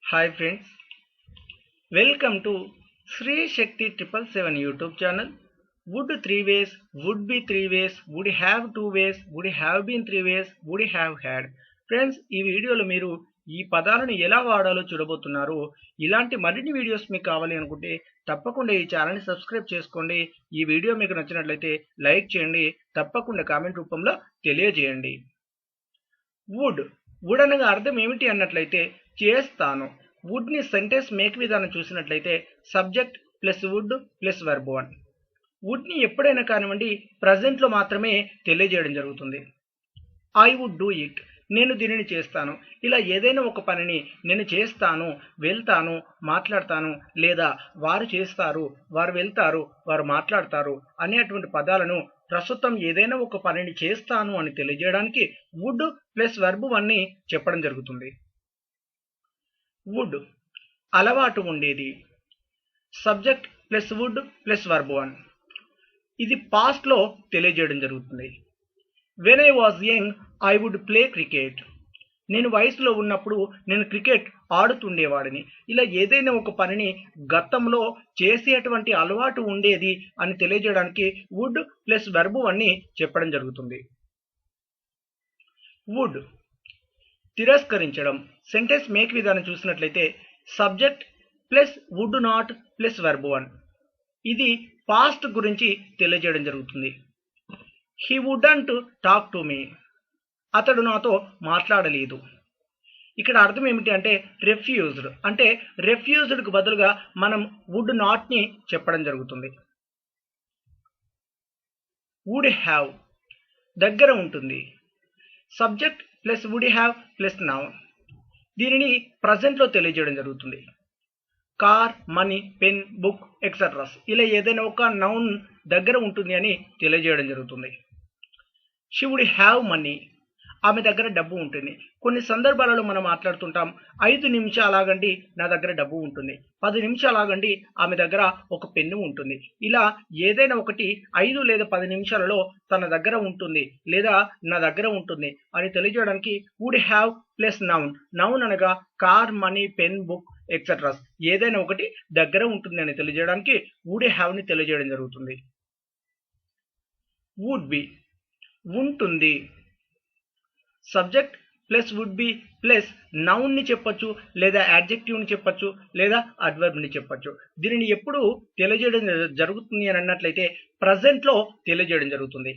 Hi friends, welcome to Sri Shakti 777 YouTube channel. Would three ways, would be three ways, would have two ways, would have been three ways, would have had. Friends ఈ వీడియోలో మీరు ఈ పదాలను ఎలా వాడాలో చూడబోతున్నారు. ఇలాంటి మరిన్ని వీడియోస్ మీకు కావాలి అనుకుంటే తప్పకుండా ఈ ఛానల్ని సబ్స్క్రైబ్ చేసుకోండి. ఈ వీడియో మీకు నచ్చినట్లయితే లైక్ చేయండి. తప్పకుండా కామెంట్ రూపంలో తెలియజేయండి. వుడ్ అనగా అర్థం ఏమిటి అన్నట్లయితే చేస్తాను. వుడ్ ని సెంటెన్స్ మేక్ విధానం చూసినట్లయితే subject plus would plus verb one. Would ని ఎప్పుడైనా కానివ్వండి ప్రజెంట్ లో మాత్రమే తెలియజేయడం జరుగుతుంది. ఐ వుడ్ డూ ఇట్, నేను దీనిని చేస్తాను. ఇలా ఏదైనా ఒక పనిని నేను చేస్తాను, వెళ్తాను, మాట్లాడతాను, లేదా వారు చేస్తారు, వారు వెళ్తారు, వారు మాట్లాడతారు అనేటువంటి పదాలను ప్రస్తుతం ఏదైనా ఒక పనిని చేస్తాను అని తెలియజేయడానికి వుడ్ ప్లస్ వర్బ్ వన్ ని చెప్పడం జరుగుతుంది. వుడ్ అలవాటు ఉండేది. Subject plus would plus verb one. ఇది పాస్ట్ లో తెలియజేయడం జరుగుతుంది. When I was young I would play cricket, నేను వయసులో ఉన్నప్పుడు నేను క్రికెట్ ఆడుతుండేవాడిని. ఇలా ఏదైనా ఒక పనిని గతంలో చేసేటువంటి అలవాటు ఉండేది అని తెలియజేయడానికి వుడ్ ప్లస్ వర్బ్ వన్ ని చెప్పడం జరుగుతుంది. వుడ్ తిరస్కరించడం. సెంటెన్స్ మేక్ విధానం చూసినట్లయితే subject plus would not plus verb one. ఇది పాస్ట్ గురించి తెలియజేయడం జరుగుతుంది. He wouldn't talk to me, అతడు నాతో మాట్లాడలేదు. ఇక్కడ అర్థం ఏమిటి అంటే రెఫ్యూజ్డ్, అంటే రెఫ్యూజ్డ్కు బదులుగా మనం వుడ్ నాట్ ని చెప్పడం జరుగుతుంది. వుడ్ హ్యావ్ దగ్గర ఉంటుంది. Subject plus would have plus noun. దీనిని ప్రజెంట్ లో తెలియజేయడం జరుగుతుంది. Car, money, pen, book extras ఇలా ఏదైనా ఒక నౌన్ దగ్గర ఉంటుంది అని తెలియజేయడం జరుగుతుంది. షీ వుడ్ హ్యావ్ మనీ, ఆమె దగ్గర డబ్బు ఉంటుంది. కొన్ని సందర్భాలలో మనం మాట్లాడుతుంటాం 5 నిమిషాలు ఆగండి నా దగ్గర డబ్బు ఉంటుంది, 10 నిమిషాలు ఆగండి ఆమె దగ్గర ఒక పెన్ను ఉంటుంది. ఇలా ఏదైనా ఒకటి 5 లేదా 10 నిమిషాలలో తన దగ్గర ఉంటుంది లేదా నా దగ్గర ఉంటుంది అని తెలియజేయడానికి would have plus noun. Noun అనగా car, money, pen, book etceteras ఏదైనా ఒకటి దగ్గర ఉంటుంది అని తెలియజేయడానికి వుడ్ హ్యావ్ ని తెలియజేయడం జరుగుతుంది. వుడ్ బి ఉంటుంది. Subject plus would be plus noun ని చెప్పొచ్చు, లేదా యాడ్జెక్టివ్ ని చెప్పొచ్చు, లేదా అడ్వర్బ్ ని చెప్పొచ్చు. దీనిని ఎప్పుడు తెలియజేయడం జరుగుతుంది అని అన్నట్లయితే ప్రజెంట్ లో తెలియజేయడం జరుగుతుంది.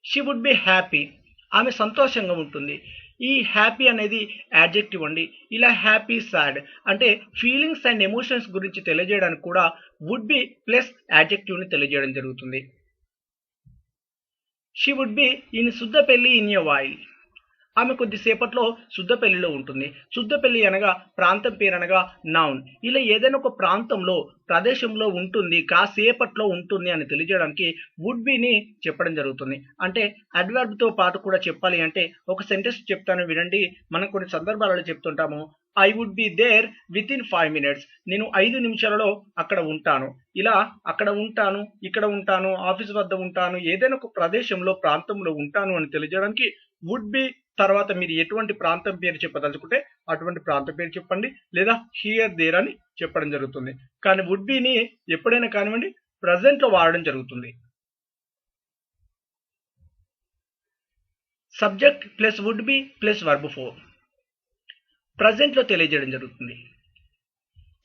షీ వుడ్ బి హ్యాపీ, ఆమె సంతోషంగా ఉంటుంది. ఈ హ్యాపీ అనేది యాడ్జెక్టివ్ అండి. ఇలా హ్యాపీ, సాడ్ అంటే ఫీలింగ్స్ అండ్ ఎమోషన్స్ గురించి తెలియజేయడానికి కూడా వుడ్ బి ప్లస్ యాడ్జెక్టివ్ ని తెలియజేయడం జరుగుతుంది. She would be in Suddapalli in a while, ఆమె కొద్దిసేపట్లో శుద్ధపల్లిలో ఉంటుంది. శుద్ధపల్లి అనగా ప్రాంతం పేరు అనగా నౌన్. ఇలా ఏదైనా ఒక ప్రాంతంలో ప్రదేశంలో ఉంటుంది, కాసేపట్లో ఉంటుంది అని తెలియజేయడానికి వుడ్ బిని చెప్పడం జరుగుతుంది. అంటే అడ్వర్బ్ తో పాటు కూడా చెప్పాలి అంటే ఒక సెంటెన్స్ చెప్తాను వినండి. మనం కొన్ని సందర్భాలలో చెప్తుంటాము I would be there within 5 minutes, నేను 5 నిమిషాలలో అక్కడ ఉంటాను. ఇలా అక్కడ ఉంటాను, ఇక్కడ ఉంటాను, ఆఫీస్ వద్ద ఉంటాను, ఏదైనా ఒక ప్రదేశంలో ప్రాంతంలో ఉంటాను అని తెలియజేయడానికి వుడ్ బి తర్వాత మీరు ఎటువంటి ప్రాంతం పేరు చెప్పదలుచుకుంటే అటువంటి ప్రాంతం పేరు చెప్పండి, లేదా హియర్ దేర్ అని చెప్పడం జరుగుతుంది. కానీ వుడ్ బిని ఎప్పుడైనా కానివ్వండి ప్రజెంట్ లో వాడడం జరుగుతుంది. Subject plus would be plus verb 4 present లో తెలియజేయడం జరుగుతుంది.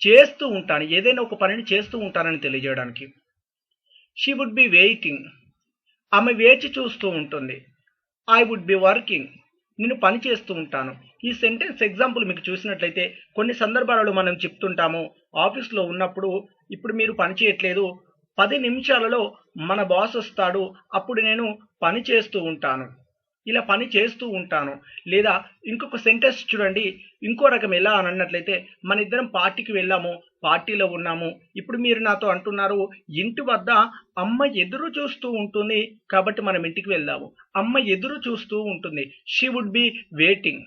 చేస్తూ ఉంటాను, ఏదైనా ఒక పనిని చేస్తూ ఉంటానని తెలియజేయడానికి. షీ వుడ్ బి వెయిటింగ్, ఆమె వేచి చూస్తూ ఉంటుంది. ఐ వుడ్ బి వర్కింగ్, నేను పని చేస్తూ ఉంటాను. ఈ సెంటెన్స్ ఎగ్జాంపుల్ మీకు చూసినట్లయితే కొన్ని సందర్భాలలో మనం చెప్తుంటాము ఆఫీస్లో ఉన్నప్పుడు ఇప్పుడు మీరు పని చేయట్లేదు, 10 నిమిషాలలో మన బాస్ వస్తాడు, అప్పుడు నేను పని చేస్తూ ఉంటాను. ఇలా పని చేస్తూ ఉంటాను. లేదా ఇంకొక సెంటెన్స్ చూడండి, ఇంకో రకం ఎలా అని అన్నట్లయితే మన ఇద్దరం పార్టీకి వెళ్ళాము, పార్టీలో ఉన్నాము, ఇప్పుడు మీరు నాతో అంటున్నారు ఇంటి వద్ద అమ్మ ఎదురు చూస్తూ ఉంటుంది కాబట్టి మనం ఇంటికి వెళ్దాము. అమ్మ ఎదురు చూస్తూ ఉంటుంది. She would be waiting.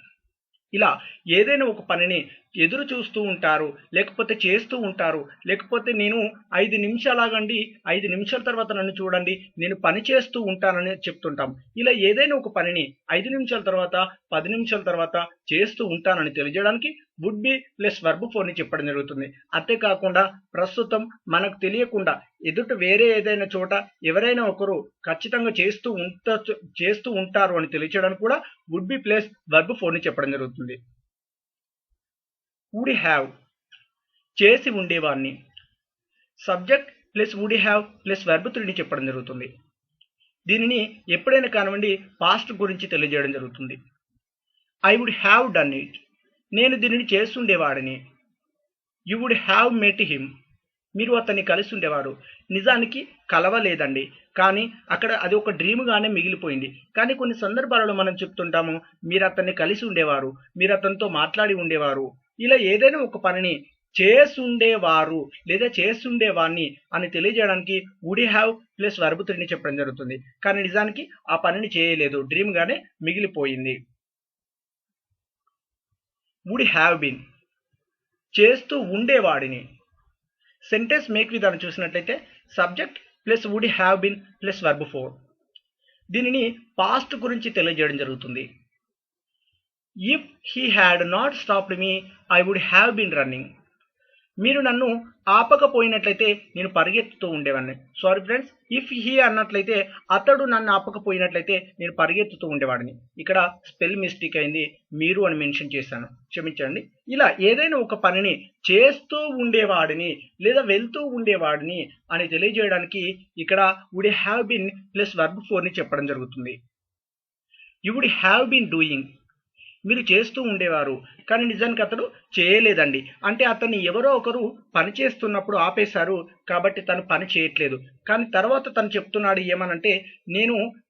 ఇలా ఏదైనా ఒక పనిని ఎదురు చూస్తూ ఉంటారు, లేకపోతే చేస్తూ ఉంటారు, లేకపోతే నేను 5 నిమిషాలు ఆగండి, 5 నిమిషాల తర్వాత నన్ను చూడండి, నేను పని చేస్తూ ఉంటానని చెప్తుంటాం. ఇలా ఏదైనా ఒక పనిని 5 నిమిషాల తర్వాత, 10 నిమిషాల తర్వాత చేస్తూ ఉంటానని తెలియజేయడానికి వుడ్ బి ప్లస్ వర్బ్ ఫోర్ని చెప్పడం జరుగుతుంది. అంతేకాకుండా ప్రస్తుతం మనకు తెలియకుండా ఎదుట వేరే ఏదైనా చోట ఎవరైనా ఒకరు ఖచ్చితంగా చేస్తూ ఉంటారు అని తెలియచేయడానికి కూడా వుడ్ బి ప్లస్ వర్బ్ ఫోర్ని చెప్పడం జరుగుతుంది. వుడ్ హ్యావ్ చేసి ఉండేవాడిని, subject plus would have plus verb 3ని చెప్పడం జరుగుతుంది. దీనిని ఎప్పుడైనా కానివ్వండి పాస్ట్ గురించి తెలియజేయడం జరుగుతుంది. I would have done it, నేను దీనిని చేస్తుండేవాడిని. You would have met him, మీరు అతన్ని కలిసి ఉండేవారు. నిజానికి కలవలేదండి, కానీ అక్కడ అది ఒక డ్రీమ్గానే మిగిలిపోయింది. కానీ కొన్ని సందర్భాలలో మనం చెప్తుంటాము మీరు అతన్ని కలిసి ఉండేవారు, మీరు అతనితో మాట్లాడి ఉండేవారు. ఇలా ఏదైనా ఒక పనిని చేసుండేవారు లేదా చేస్తుండేవాణ్ణి అని తెలియజేయడానికి వుడ్ హ్యావ్ ప్లస్ వర్బ్ 3ని చెప్పడం జరుగుతుంది. కానీ నిజానికి ఆ పనిని చేయలేదు, డ్రీమ్గానే మిగిలిపోయింది. వుడ్ హ్యావ్ బీన్ చేస్తూ ఉండేవాడిని. సెంటెన్స్ మేక్ విధానం చూసినట్లయితే subject plus would have been plus verb 4. దీనిని పాస్ట్ గురించి తెలియజేయడం జరుగుతుంది. If he had not stopped me I would have been running, మీరు నన్ను ఆపకపోయినట్లయితే నేను పరిగెత్తుతూ ఉండేవాడిని. సారీ ఫ్రెండ్స్, ఇఫ్ హీ అన్నట్లయితే అతడు నన్ను ఆపకపోయినట్లయితే నేను పరిగెత్తుతూ ఉండేవాడిని. ఇక్కడ స్పెల్ మిస్టేక్ అయింది, మీరు అని మెన్షన్ చేశాను, క్షమించండి. ఇలా ఏదైనా ఒక పనిని చేస్తూ ఉండేవాడిని లేదా వెళ్తూ ఉండేవాడిని అని తెలియజేయడానికి ఇక్కడ would have been plus verb 4ని చెప్పడం జరుగుతుంది. You would have been doing, మీరు చేస్తూ ఉండేవారు, కానీ నిజానికి అతడు చేయలేదండి. అంటే అతన్ని ఎవరో ఒకరు పని చేస్తున్నప్పుడు ఆపేశారు కాబట్టి తను పని చేయట్లేదు. కానీ తర్వాత తను చెప్తున్నాడు ఏమనంటే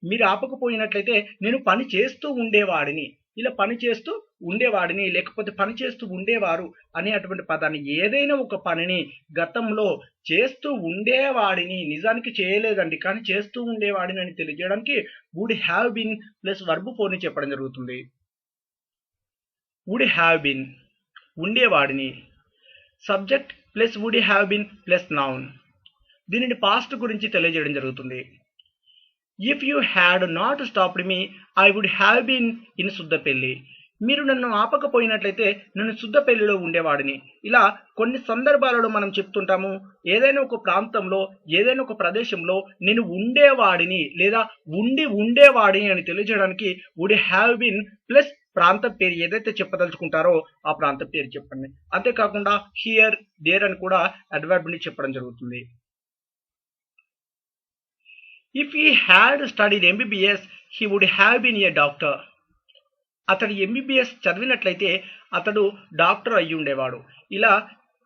మీరు ఆపకపోయినట్లయితే నేను పని చేస్తూ ఉండేవాడిని, ఇలా పని చేస్తూ ఉండేవాడిని లేకపోతే పని చేస్తూ ఉండేవారు అనే అటువంటి పదాన్ని ఏదైనా ఒక పనిని గతంలో చేస్తూ ఉండేవాడిని, నిజానికి చేయలేదండి కానీ చేస్తూ ఉండేవాడిని అని తెలియజేయడానికి would have been plus verb 4ని చెప్పడం జరుగుతుంది. వుడ్ హ్యావ్ బీన్ ఉండేవాడిని, subject plus would have been plus noun. దీనిని పాస్ట్ గురించి తెలియజేయడం జరుగుతుంది. If you had not stopped me I would have been in Suddapalli, మీరు నన్ను ఆపకపోయినట్లయితే నేను సుద్దపెల్లిలో ఉండేవాడిని. ఇలా కొన్ని సందర్భాలలో మనం చెప్తుంటాము ఏదైనా ఒక ప్రాంతంలో ఏదైనా ఒక ప్రదేశంలో నేను ఉండేవాడిని లేదా ఉండేవాడిని అని తెలియజేయడానికి వుడ్ హ్యావ్ బీన్ ప్లస్ ప్రాంతం పేరు ఏదైతే చెప్పదలుచుకుంటారో ఆ ప్రాంతం పేరు చెప్పండి. అంతేకాకుండా హియర్ దేర్ అని కూడా అడ్వర్బ్ ని చెప్పడం జరుగుతుంది. If he had studied MBBS he would have been a doctor, అతడు ఎంబీబీఎస్ చదివినట్లయితే అతడు డాక్టర్ అయ్యి ఉండేవాడు. ఇలా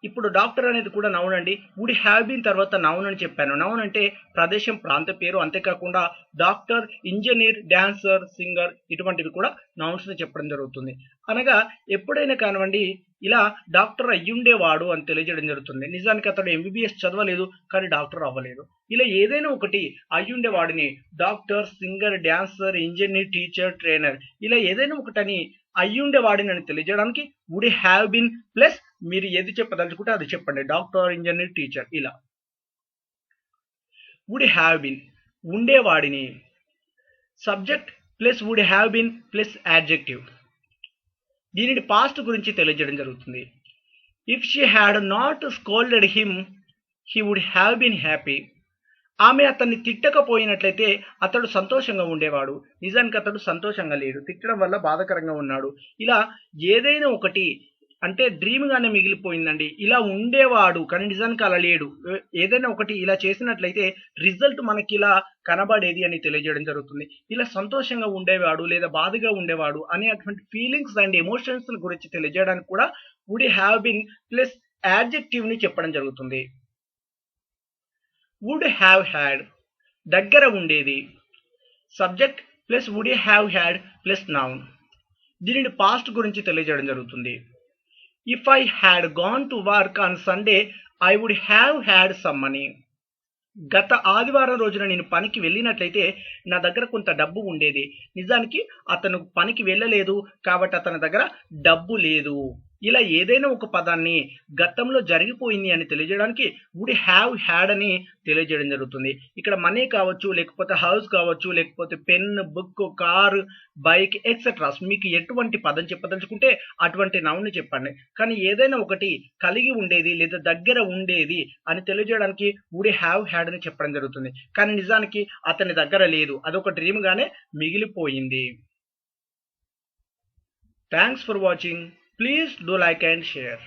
ఇప్పుడు డాక్టర్ అనేది కూడా నౌన్ అండి. వుడ్ హ్యావ్ బీన్ తర్వాత నౌన్ అని చెప్పాను. నౌన్ అంటే ప్రదేశం ప్రాంత పేరు, అంతేకాకుండా డాక్టర్, ఇంజనీర్, డాన్సర్, సింగర్ ఇటువంటివి కూడా నౌన్స్ ని చెప్పడం జరుగుతుంది. అనగా ఎప్పుడైనా కానివ్వండి ఇలా డాక్టర్ అయ్యుండేవాడు అని తెలియజేయడం జరుగుతుంది. నిజానికి అతడు ఎంబీబీఎస్ చదవలేదు కానీ డాక్టర్ అవ్వలేదు. ఇలా ఏదైనా ఒకటి అయ్యుండేవాడిని doctor, singer, dancer, engineer, teacher, trainer ఇలా ఏదైనా ఒకటని అయ్యుండేవాడిని అని తెలియజేయడానికి వుడ్ హ్యావ్ బీన్ ప్లస్ మీరు ఏది చెప్పదలుచుకుంటే అది చెప్పండి. డాక్టర్, ఇంజనీర్, టీచర్ ఇలా. వుడ్ హ్యావ్ బీన్ ఉండేవాడిని, subject plus would have been plus adjective. దీనిని పాస్ట్ గురించి తెలియజేయడం జరుగుతుంది. If she had not scolded him he would have been happy, ఆమె అతన్ని తిట్టకపోయినట్లయితే అతడు సంతోషంగా ఉండేవాడు. నిజానికి అతడు సంతోషంగా లేడు, తిట్టడం వల్ల బాధాకరంగా ఉన్నాడు. ఇలా ఏదైనా ఒకటి అంటే డ్రీమ్ గానే మిగిలిపోయిందండి. ఇలా ఉండేవాడు కానీ నిజానికి అలా లేడు. ఏదైనా ఒకటి ఇలా చేసినట్లయితే రిజల్ట్ మనకి ఇలా కనబడేది అని తెలియజేయడం జరుగుతుంది. ఇలా సంతోషంగా ఉండేవాడు లేదా బాధగా ఉండేవాడు అనే అటువంటి ఫీలింగ్స్ అండ్ ఎమోషన్స్ గురించి తెలియజేయడానికి కూడా would have been plus adjective ని చెప్పడం జరుగుతుంది. వుడ్ హ్యావ్ హ్యాడ్ దగ్గర ఉండేది, subject plus would have had plus noun. దీనిని పాస్ట్ గురించి తెలియజేయడం జరుగుతుంది. If I had gone to work on Sunday I would have had some money, గత ఆదివారం రోజున నేను పనికి వెళ్ళినట్లయితే నా దగ్గర కొంత డబ్బు ఉండేది. నిజానికి అతను పనికి వెళ్ళలేదు కాబట్టి అతని దగ్గర డబ్బు లేదు. ఇలా ఏదైనా ఒక పదాన్ని గతంలో జరిగిపోయింది అని తెలియజేయడానికి వుడ్ హ్యావ్ హ్యాడ్ అని తెలియజేయడం జరుగుతుంది. ఇక్కడ మనీ కావచ్చు, లేకపోతే హౌస్ కావచ్చు, లేకపోతే pen, book, car, bike etcetera మీకు ఎటువంటి పదం చెప్పదలుచుకుంటే అటువంటి నౌన్ చెప్పండి. కానీ ఏదైనా ఒకటి కలిగి ఉండేది లేదా దగ్గర ఉండేది అని తెలియజేయడానికి వుడ్ హ్యావ్ హ్యాడ్ అని చెప్పడం జరుగుతుంది. కానీ నిజానికి అతని దగ్గర లేదు, అదొక డ్రీమ్ గానే మిగిలిపోయింది. Thanks for watching. Please do like and share.